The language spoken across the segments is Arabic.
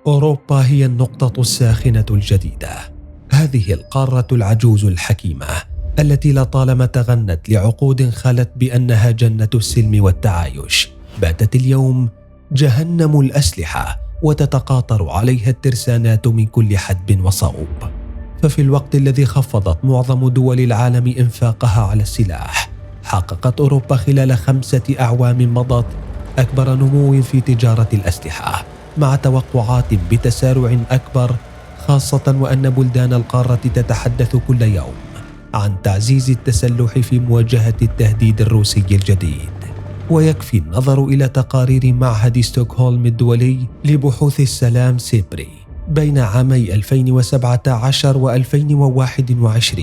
أوروبا هي النقطة الساخنة الجديدة. هذه القارة العجوز الحكيمة التي لطالما تغنت لعقود خلت بأنها جنة السلم والتعايش، باتت اليوم جهنم الأسلحة وتتقاطر عليها الترسانات من كل حدب وصوب. ففي الوقت الذي خفضت معظم دول العالم إنفاقها على السلاح، حققت أوروبا خلال 5 أعوام مضت أكبر نمو في تجارة الأسلحة، مع توقعات بتسارع أكبر، خاصة وأن بلدان القارة تتحدث كل يوم عن تعزيز التسلح في مواجهة التهديد الروسي الجديد. ويكفي النظر إلى تقارير معهد ستوكهولم الدولي لبحوث السلام سيبري بين عامي 2017 و2021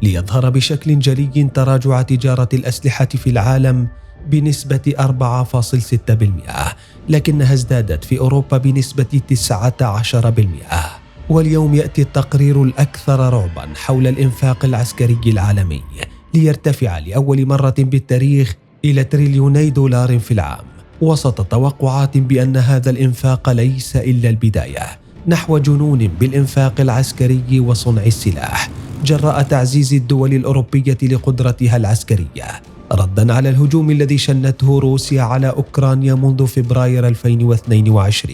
ليظهر بشكل جلي تراجع تجارة الأسلحة في العالم بنسبة 4.6%، لكنها ازدادت في أوروبا بنسبة 19%. واليوم يأتي التقرير الأكثر رعبا حول الإنفاق العسكري العالمي، ليرتفع لأول مرة بالتاريخ إلى $2 تريليون في العام، وسط توقعات بأن هذا الإنفاق ليس إلا البداية نحو جنون بالإنفاق العسكري وصنع السلاح، جراء تعزيز الدول الأوروبية لقدرتها العسكرية رداً على الهجوم الذي شنته روسيا على أوكرانيا منذ فبراير 2022،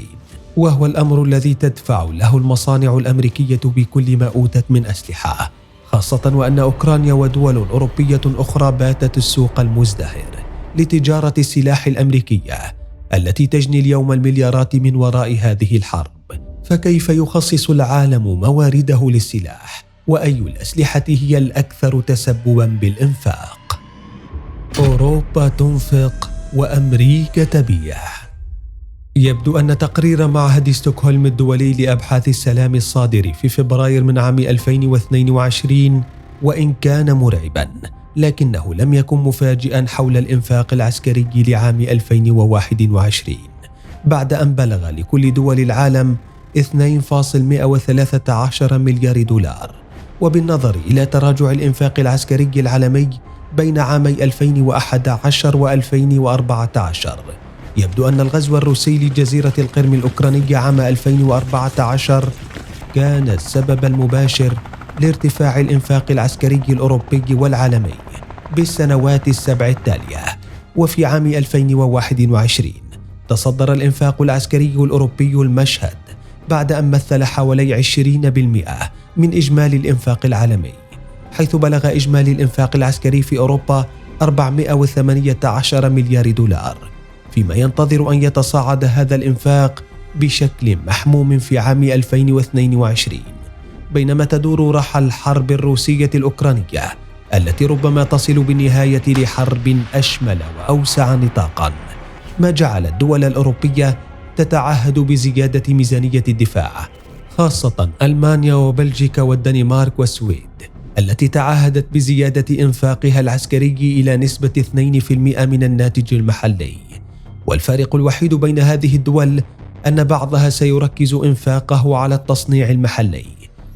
وهو الأمر الذي تدفع له المصانع الأمريكية بكل ما أوتت من أسلحة، خاصة وأن أوكرانيا ودول أوروبية أخرى باتت السوق المزدهر لتجارة السلاح الأمريكية التي تجني اليوم المليارات من وراء هذه الحرب. فكيف يخصص العالم موارده للسلاح؟ وأي الأسلحة هي الأكثر تسبباً بالإنفاق؟ أوروبا تنفق وأمريكا تبيع. يبدو أن تقرير معهد ستوكهولم الدولي لأبحاث السلام الصادر في فبراير من عام 2022 وإن كان مرعباً، لكنه لم يكن مفاجئاً حول الإنفاق العسكري لعام 2021، بعد أن بلغ لكل دول العالم $2.113 مليار. وبالنظر إلى تراجع الإنفاق العسكري العالمي بين عامي 2011 و2014، يبدو أن الغزو الروسي لجزيرة القرم الأوكرانية عام 2014 كان السبب المباشر لارتفاع الإنفاق العسكري الأوروبي والعالمي بالسنوات ال7 التالية. وفي عام 2021 تصدر الإنفاق العسكري الأوروبي المشهد بعد أن مثل حوالي 20% من إجمالي الإنفاق العالمي، حيث بلغ إجمالي الإنفاق العسكري في أوروبا $418 مليار، فيما ينتظر أن يتصاعد هذا الإنفاق بشكل محموم في عام 2022، بينما تدور رحى الحرب الروسية الأوكرانية التي ربما تصل بالنهاية لحرب أشمل وأوسع نطاقاً، ما جعل الدول الأوروبية تتعهد بزيادة ميزانية الدفاع، خاصة ألمانيا وبلجيكا والدنمارك والسويد التي تعهدت بزيادة إنفاقها العسكري إلى نسبة 2% من الناتج المحلي. والفارق الوحيد بين هذه الدول أن بعضها سيركز إنفاقه على التصنيع المحلي،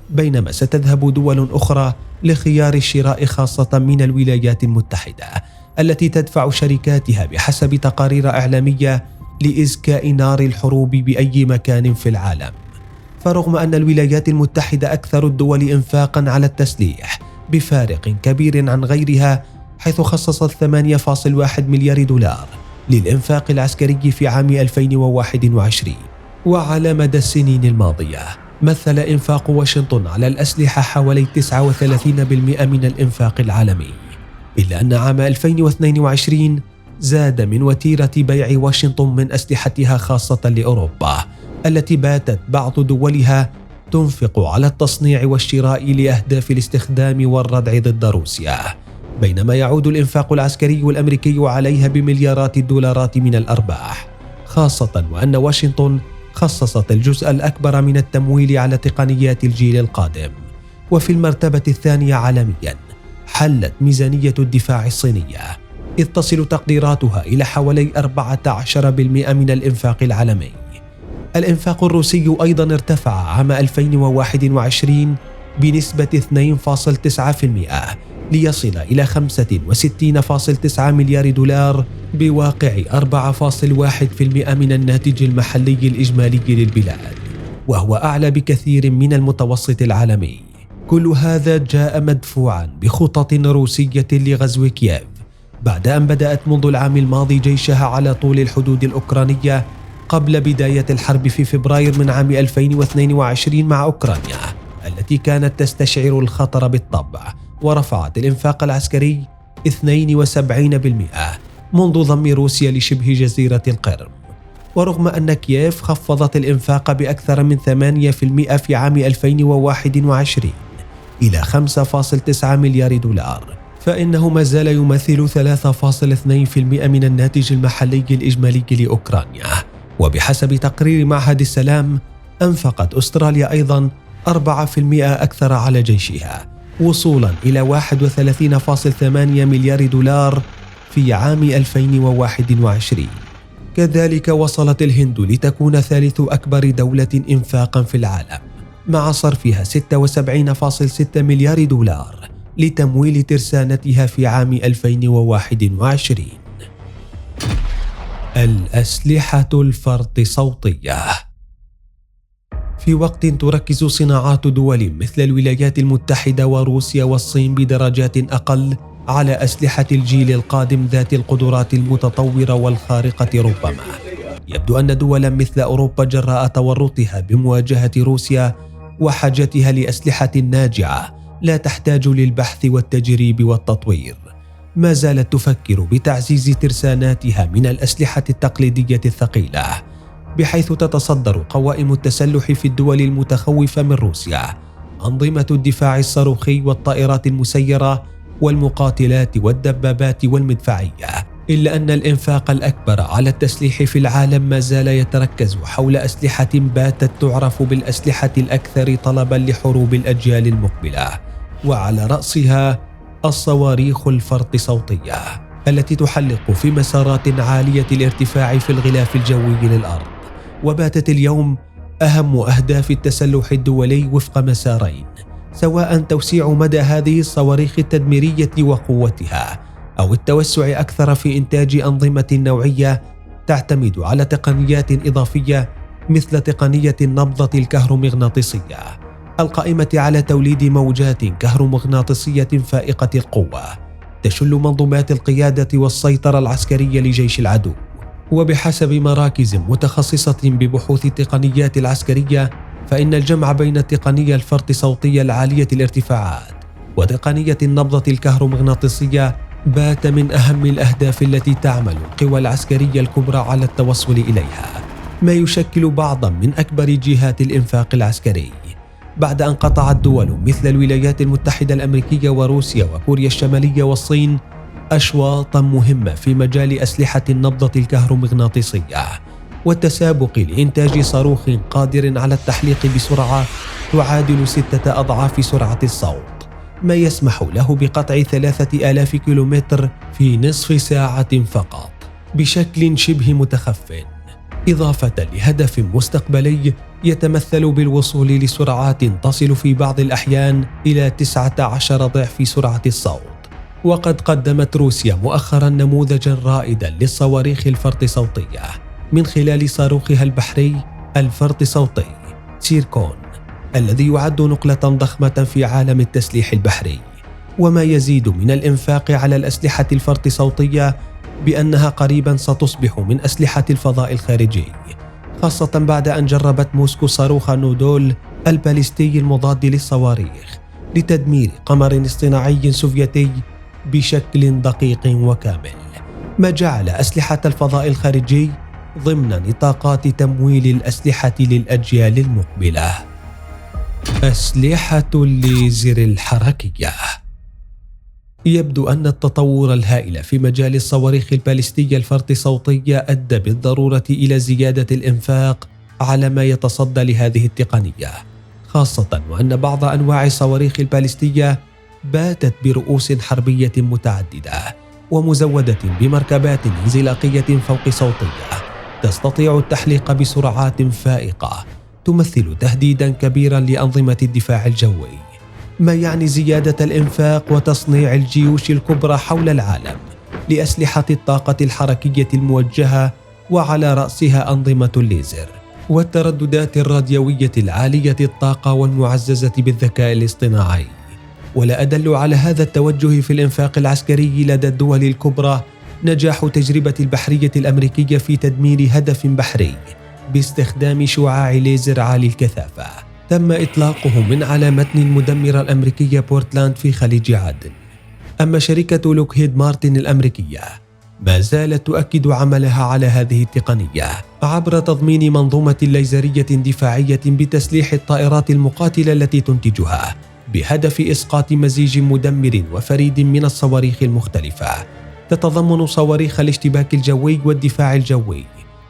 بينما ستذهب دول أخرى لخيار الشراء، خاصة من الولايات المتحدة التي تدفع شركاتها بحسب تقارير إعلامية لإزكاء نار الحروب بأي مكان في العالم. فرغم أن الولايات المتحدة أكثر الدول إنفاقاً على التسليح بفارق كبير عن غيرها، حيث خصصت $8.1 مليار للإنفاق العسكري في عام 2021. وعلى مدى السنين الماضية مثل إنفاق واشنطن على الأسلحة حوالي 39% من الإنفاق العالمي، إلا أن عام 2022 زاد من وتيرة بيع واشنطن من أسلحتها خاصة لأوروبا التي باتت بعض دولها تنفق على التصنيع والشراء لأهداف الاستخدام والردع ضد روسيا، بينما يعود الإنفاق العسكري الأمريكي عليها بمليارات الدولارات من الأرباح، خاصة وأن واشنطن خصصت الجزء الأكبر من التمويل على تقنيات الجيل القادم. وفي المرتبة الثانية عالميا حلت ميزانية الدفاع الصينية، إذ تصل تقديراتها إلى حوالي 14% من الإنفاق العالمي. الإنفاق الروسي أيضا ارتفع عام 2021 بنسبة 2.9% ليصل إلى $65.9 مليار بواقع 4.1% من الناتج المحلي الإجمالي للبلاد. وهو أعلى بكثير من المتوسط العالمي. كل هذا جاء مدفوعا بخطط روسية لغزو كييف بعد أن بدأت منذ العام الماضي جيشها على طول الحدود الأوكرانية قبل بداية الحرب في فبراير من عام 2022 مع أوكرانيا، التي كانت تستشعر الخطر بالطبع، ورفعت الإنفاق العسكري 72% منذ ضم روسيا لشبه جزيرة القرم. ورغم أن كييف خفضت الإنفاق بأكثر من 8% في عام 2021 إلى 5.9 مليار دولار، فإنه ما زال يمثل 3.2% من الناتج المحلي الإجمالي لأوكرانيا. وبحسب تقرير معهد السلام، أنفقت أستراليا أيضا 4% أكثر على جيشها، وصولا إلى 31.8 مليار دولار في عام 2021. كذلك وصلت الهند لتكون ثالث أكبر دولة إنفاقا في العالم، مع صرفها 76.6 مليار دولار لتمويل ترسانتها في عام 2021. الأسلحة الفرط صوتية. في وقت تركز صناعات دول مثل الولايات المتحدة وروسيا والصين بدرجات أقل على أسلحة الجيل القادم ذات القدرات المتطورة والخارقة، ربما يبدو أن دولا مثل أوروبا جراء تورطها بمواجهة روسيا وحاجتها لأسلحة ناجعة لا تحتاج للبحث والتجريب والتطوير، ما زالت تفكر بتعزيز ترساناتها من الأسلحة التقليدية الثقيلة، بحيث تتصدر قوائم التسلح في الدول المتخوفة من روسيا أنظمة الدفاع الصاروخي والطائرات المسيرة والمقاتلات والدبابات والمدفعية. إلا أن الإنفاق الأكبر على التسليح في العالم ما زال يتركز حول أسلحة باتت تعرف بالأسلحة الأكثر طلبا لحروب الأجيال المقبلة، وعلى رأسها الصواريخ الفرط صوتية التي تحلق في مسارات عالية الارتفاع في الغلاف الجوي للأرض. وباتت اليوم أهم أهداف التسلح الدولي وفق مسارين، سواء توسيع مدى هذه الصواريخ التدميرية وقوتها، أو التوسع أكثر في إنتاج أنظمة نوعية تعتمد على تقنيات إضافية مثل تقنية النبضة الكهرومغناطيسية القائمة على توليد موجات كهرومغناطيسية فائقة القوة تشل منظومات القيادة والسيطرة العسكرية لجيش العدو. وبحسب مراكز متخصصة ببحوث التقنيات العسكرية، فإن الجمع بين التقنية الفرط صوتية العالية الارتفاعات وتقنية النبضة الكهرومغناطيسية بات من أهم الأهداف التي تعمل القوى العسكرية الكبرى على التوصل إليها، ما يشكل بعضا من أكبر جهات الإنفاق العسكري، بعد أن قطعت دول مثل الولايات المتحدة الأمريكية وروسيا وكوريا الشمالية والصين أشواطا مهمة في مجال أسلحة النبضة الكهرومغناطيسية والتسابق لإنتاج صاروخ قادر على التحليق بسرعة تعادل 6 أضعاف سرعة الصوت، ما يسمح له بقطع 3000 كيلومتر في نصف ساعة فقط بشكل شبه متخف، إضافة لهدف مستقبلي يتمثل بالوصول لسرعات تصل في بعض الأحيان إلى 19 ضعف سرعة الصوت. وقد قدمت روسيا مؤخرا نموذجا رائدا للصواريخ الفرط صوتية من خلال صاروخها البحري الفرط صوتي سيركون، الذي يعد نقلة ضخمة في عالم التسليح البحري. وما يزيد من الإنفاق على الأسلحة الفرط صوتية بأنها قريبا ستصبح من أسلحة الفضاء الخارجي، خاصة بعد أن جربت موسكو صاروخ نودول الباليستي المضاد للصواريخ لتدمير قمر اصطناعي سوفيتي بشكل دقيق وكامل، ما جعل أسلحة الفضاء الخارجي ضمن نطاقات تمويل الأسلحة للأجيال المقبلة. أسلحة الليزر الحركية. يبدو أن التطور الهائل في مجال الصواريخ الباليستية الفرط صوتية أدى بالضرورة إلى زيادة الإنفاق على ما يتصدى لهذه التقنية، خاصة وأن بعض أنواع الصواريخ الباليستية باتت برؤوس حربية متعددة ومزودة بمركبات انزلاقية فوق صوتية تستطيع التحليق بسرعات فائقة تمثل تهديدا كبيرا لأنظمة الدفاع الجوي، ما يعني زيادة الإنفاق وتصنيع الجيوش الكبرى حول العالم لأسلحة الطاقة الحركية الموجهة، وعلى رأسها أنظمة الليزر والترددات الراديوية العالية الطاقة والمعززة بالذكاء الاصطناعي. ولا أدل على هذا التوجه في الإنفاق العسكري لدى الدول الكبرى نجاح تجربة البحرية الأمريكية في تدمير هدف بحري باستخدام شعاع ليزر عالي الكثافة تم إطلاقه من على متن المدمرة الأمريكية بورتلاند في خليج عدن. أما شركة لوكهيد مارتن الأمريكية ما زالت تؤكد عملها على هذه التقنية عبر تضمين منظومة ليزرية دفاعية بتسليح الطائرات المقاتلة التي تنتجها بهدف إسقاط مزيج مدمر وفريد من الصواريخ المختلفة تتضمن صواريخ الاشتباك الجوي والدفاع الجوي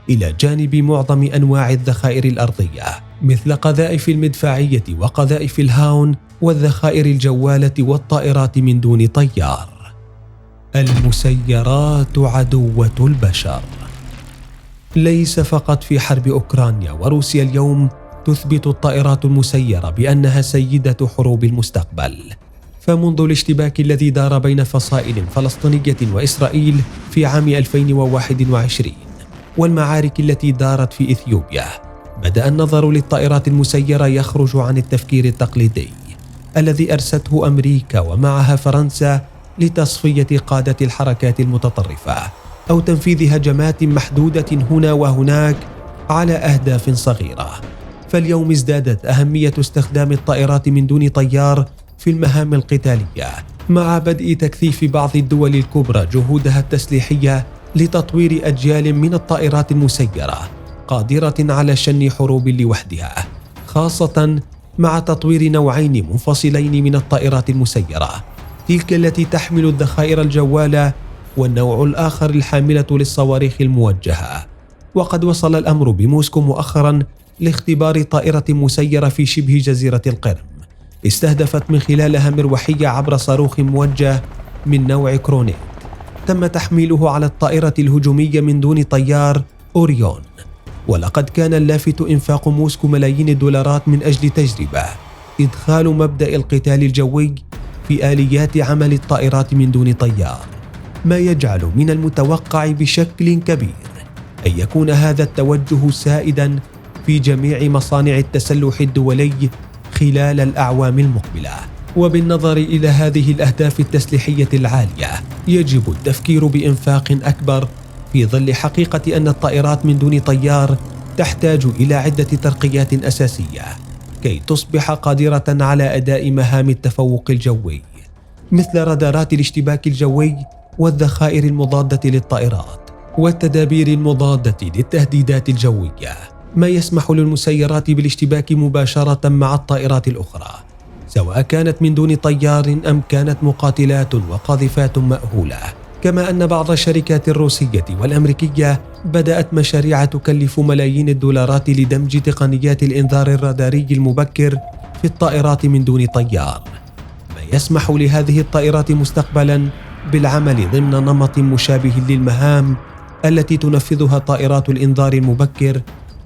إلى جانب معظم أنواع الذخائر الأرضية مثل قذائف المدفعية وقذائف الهاون والذخائر الجوالة والطائرات من دون طيار. المسيرات عدوة البشر. ليس فقط في حرب أوكرانيا وروسيا اليوم تثبت الطائرات المسيرة بأنها سيدة حروب المستقبل، فمنذ الاشتباك الذي دار بين فصائل فلسطينية وإسرائيل في عام 2021 والمعارك التي دارت في إثيوبيا بدأ النظر للطائرات المسيرة يخرج عن التفكير التقليدي الذي أرسته أمريكا ومعها فرنسا لتصفية قادة الحركات المتطرفة أو تنفيذ هجمات محدودة هنا وهناك على أهداف صغيرة. فاليوم ازدادت أهمية استخدام الطائرات من دون طيار في المهام القتالية مع بدء تكثيف بعض الدول الكبرى جهودها التسليحية لتطوير أجيال من الطائرات المسيرة قادرة على شن حروب لوحدها، خاصة مع تطوير نوعين منفصلين من الطائرات المسيرة، تلك التي تحمل الذخائر الجوالة والنوع الآخر الحاملة للصواريخ الموجهة. وقد وصل الأمر بموسكو مؤخرا لاختبار طائرة مسيرة في شبه جزيرة القرم استهدفت من خلالها مروحية عبر صاروخ موجه من نوع كرونيت تم تحميله على الطائرة الهجومية من دون طيار أوريون. ولقد كان اللافت إنفاق موسكو ملايين الدولارات من أجل تجربة إدخال مبدأ القتال الجوي في آليات عمل الطائرات من دون طيار، ما يجعل من المتوقع بشكل كبير أن يكون هذا التوجه سائدا في جميع مصانع التسلح الدولي خلال الأعوام المقبلة. وبالنظر إلى هذه الأهداف التسليحية العالية يجب التفكير بإنفاق أكبر في ظل حقيقة أن الطائرات من دون طيار تحتاج إلى عدة ترقيات أساسية كي تصبح قادرة على أداء مهام التفوق الجوي، مثل رادارات الاشتباك الجوي والذخائر المضادة للطائرات والتدابير المضادة للتهديدات الجوية، ما يسمح للمسيرات بالاشتباك مباشرة مع الطائرات الأخرى سواء كانت من دون طيار أم كانت مقاتلات وقاذفات مأهولة. كما أن بعض الشركات الروسية والأمريكية بدأت مشاريع تكلف ملايين الدولارات لدمج تقنيات الإنذار الراداري المبكر في الطائرات من دون طيار، ما يسمح لهذه الطائرات مستقبلا بالعمل ضمن نمط مشابه للمهام التي تنفذها طائرات الإنذار المبكر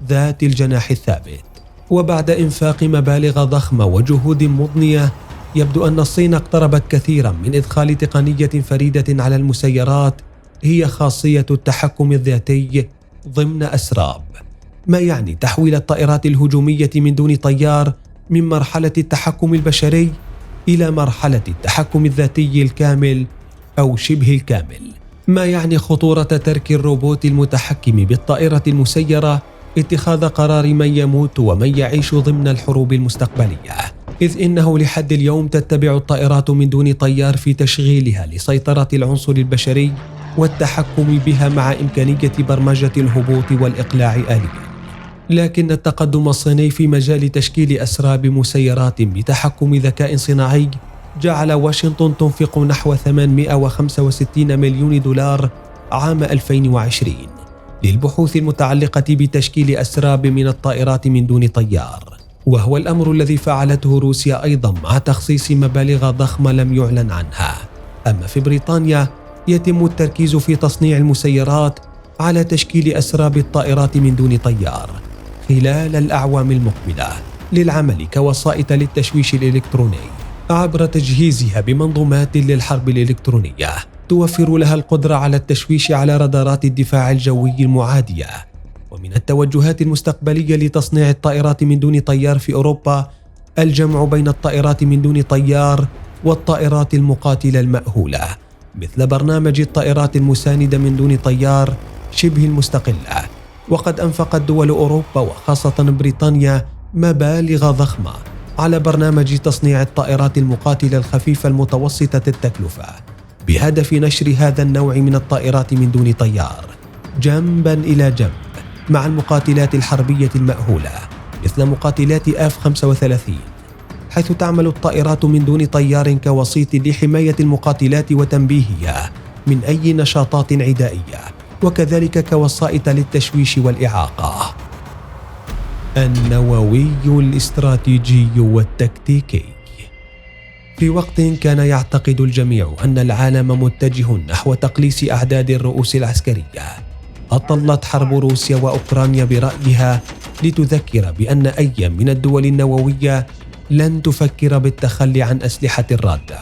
ذات الجناح الثابت. وبعد إنفاق مبالغ ضخمة وجهود مضنية يبدو أن الصين اقتربت كثيرا من إدخال تقنية فريدة على المسيرات هي خاصية التحكم الذاتي ضمن أسراب، ما يعني تحويل الطائرات الهجومية من دون طيار من مرحلة التحكم البشري إلى مرحلة التحكم الذاتي الكامل أو شبه الكامل، ما يعني خطورة ترك الروبوت المتحكم بالطائرة المسيرة اتخاذ قرار من يموت ومن يعيش ضمن الحروب المستقبلية، إذ إنه لحد اليوم تتبع الطائرات من دون طيار في تشغيلها لسيطرة العنصر البشري والتحكم بها مع إمكانية برمجة الهبوط والإقلاع آليا. لكن التقدم الصيني في مجال تشكيل أسراب مسيرات بتحكم ذكاء صناعي جعل واشنطن تنفق نحو 865 مليون دولار عام 2020 للبحوث المتعلقة بتشكيل أسراب من الطائرات من دون طيار، وهو الأمر الذي فعلته روسيا أيضا مع تخصيص مبالغ ضخمة لم يعلن عنها. أما في بريطانيا يتم التركيز في تصنيع المسيرات على تشكيل أسراب الطائرات من دون طيار خلال الأعوام المقبلة للعمل كوسائط للتشويش الإلكتروني عبر تجهيزها بمنظومات للحرب الإلكترونية توفر لها القدرة على التشويش على رادارات الدفاع الجوي المعادية، ومن من التوجهات المستقبلية لتصنيع الطائرات من دون طيار في أوروبا الجمع بين الطائرات من دون طيار والطائرات المقاتلة المأهولة، مثل برنامج الطائرات المساندة من دون طيار شبه المستقلة. وقد أنفقت دول أوروبا وخاصة بريطانيا مبالغ ضخمة على برنامج تصنيع الطائرات المقاتلة الخفيفة المتوسطة التكلفة بهدف نشر هذا النوع من الطائرات من دون طيار جنبا إلى جنب مع المقاتلات الحربية المأهولة مثل مقاتلات F-35، حيث تعمل الطائرات من دون طيار كوسيط لحماية المقاتلات وتنبيهها من أي نشاطات عدائية، وكذلك كوسائط للتشويش والإعاقة. النووي الاستراتيجي والتكتيكي. في وقت كان يعتقد الجميع أن العالم متجه نحو تقليص أعداد الرؤوس العسكرية، أطلت حرب روسيا وأوكرانيا برأيها لتذكر بأن أي من الدول النووية لن تفكر بالتخلي عن أسلحة الردع،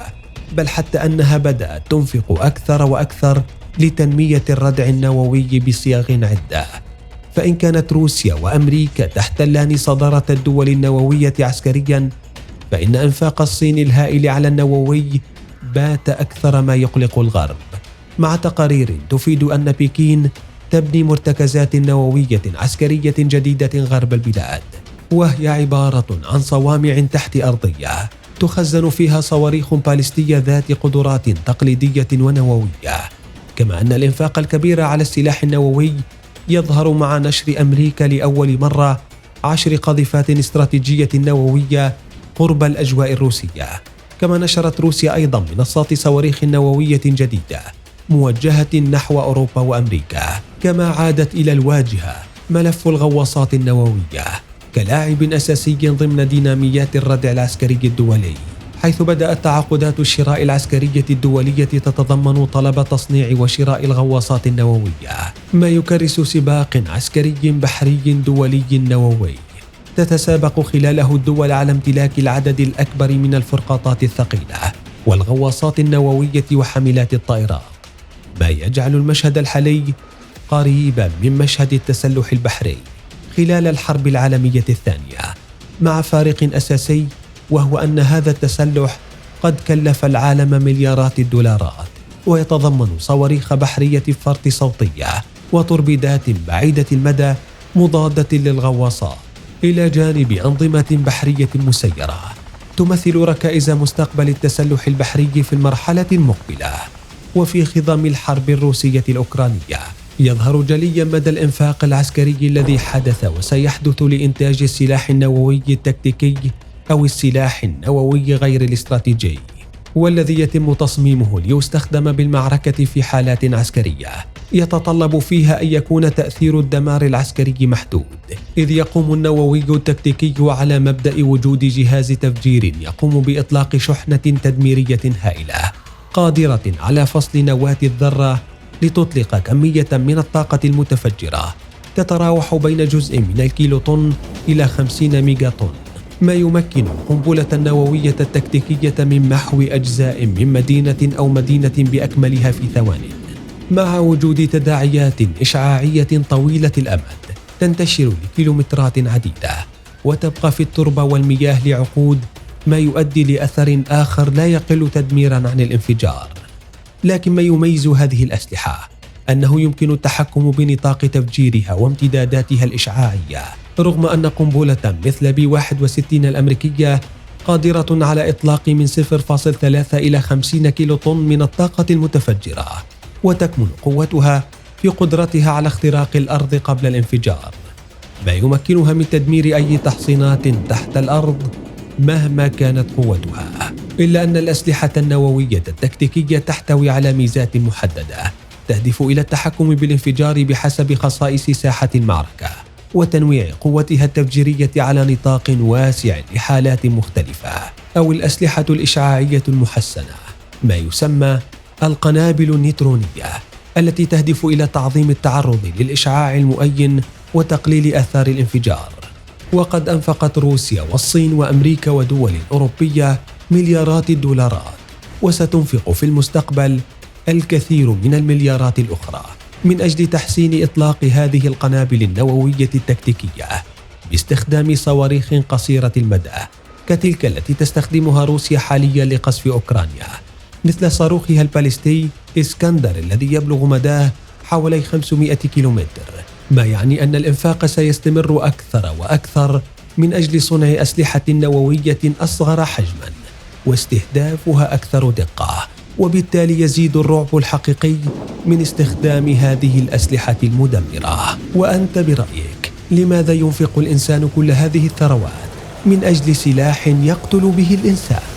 بل حتى أنها بدأت تنفق أكثر وأكثر لتنمية الردع النووي بصيغ عدة. فإن كانت روسيا وأمريكا تحتلان صدارة الدول النووية عسكريا، فإن إنفاق الصين الهائل على النووي بات أكثر ما يقلق الغرب، مع تقارير تفيد أن بكين تبني مرتكزات نووية عسكرية جديدة غرب البلاد، وهي عبارة عن صوامع تحت أرضية تخزن فيها صواريخ باليستية ذات قدرات تقليدية ونووية. كما أن الإنفاق الكبير على السلاح النووي يظهر مع نشر أمريكا لأول مرة 10 قاذفات استراتيجية نووية قرب الأجواء الروسية. كما نشرت روسيا أيضا منصات صواريخ نووية جديدة موجهة نحو أوروبا وأمريكا. كما عادت إلى الواجهة ملف الغواصات النووية كلاعب أساسي ضمن ديناميات الردع العسكري الدولي، حيث بدأت تعاقدات الشراء العسكرية الدولية تتضمن طلب تصنيع وشراء الغواصات النووية، ما يكرس سباق عسكري بحري دولي نووي تتسابق خلاله الدول على امتلاك العدد الأكبر من الفرقاطات الثقيلة والغواصات النووية وحاملات الطائرات، ما يجعل المشهد الحالي قريبا من مشهد التسلح البحري خلال الحرب العالمية الثانية، مع فارق أساسي، وهو أن هذا التسلح قد كلف العالم مليارات الدولارات، ويتضمن صواريخ بحرية فرط صوتية وتوربيدات بعيدة المدى مضادة للغواصات، إلى جانب أنظمة بحرية مسيرة تمثل ركائز مستقبل التسلح البحري في المرحلة المقبلة. وفي خضم الحرب الروسية الأوكرانية يظهر جليا مدى الإنفاق العسكري الذي حدث وسيحدث لإنتاج السلاح النووي التكتيكي أو السلاح النووي غير الاستراتيجي، والذي يتم تصميمه ليستخدم بالمعركة في حالات عسكرية يتطلب فيها أن يكون تأثير الدمار العسكري محدود، إذ يقوم النووي التكتيكي على مبدأ وجود جهاز تفجير يقوم بإطلاق شحنة تدميرية هائلة قادرة على فصل نواة الذرة لتطلق كمية من الطاقة المتفجرة تتراوح بين جزء من الكيلوطن إلى 50 ميجا طن، ما يمكن القنبلة النووية التكتيكية من محو أجزاء من مدينة أو مدينة بأكملها في ثوان، مع وجود تداعيات إشعاعية طويلة الأمد تنتشر لكيلومترات عديدة وتبقى في التربة والمياه لعقود، ما يؤدي لأثر آخر لا يقل تدميرا عن الانفجار. لكن ما يميز هذه الأسلحة أنه يمكن التحكم بنطاق تفجيرها وامتداداتها الإشعاعية، رغم أن قنبلة مثل B-61 الأمريكية قادرة على إطلاق من 0.3 إلى 50 كيلو طن من الطاقة المتفجرة، وتكمن قوتها في قدرتها على اختراق الأرض قبل الانفجار، ما يمكنها من تدمير أي تحصينات تحت الأرض مهما كانت قوتها. إلا أن الأسلحة النووية التكتيكية تحتوي على ميزات محددة تهدف إلى التحكم بالانفجار بحسب خصائص ساحة المعركة وتنويع قوتها التفجيرية على نطاق واسع لحالات مختلفة، أو الأسلحة الإشعاعية المحسنة، ما يسمى القنابل النيوترونية، التي تهدف إلى تعظيم التعرض للإشعاع المؤين وتقليل آثار الانفجار. وقد أنفقت روسيا والصين وأمريكا ودول أوروبية مليارات الدولارات، وستنفق في المستقبل الكثير من المليارات الأخرى من أجل تحسين إطلاق هذه القنابل النووية التكتيكية باستخدام صواريخ قصيرة المدى كتلك التي تستخدمها روسيا حاليا لقصف أوكرانيا، مثل صاروخها الباليستي إسكندر الذي يبلغ مداه حوالي 500 كيلومتر، ما يعني أن الإنفاق سيستمر أكثر وأكثر من أجل صنع أسلحة نووية أصغر حجما واستهدافها أكثر دقة، وبالتالي يزيد الرعب الحقيقي من استخدام هذه الأسلحة المدمرة. وأنت برأيك لماذا ينفق الإنسان كل هذه الثروات من أجل سلاح يقتل به الإنسان؟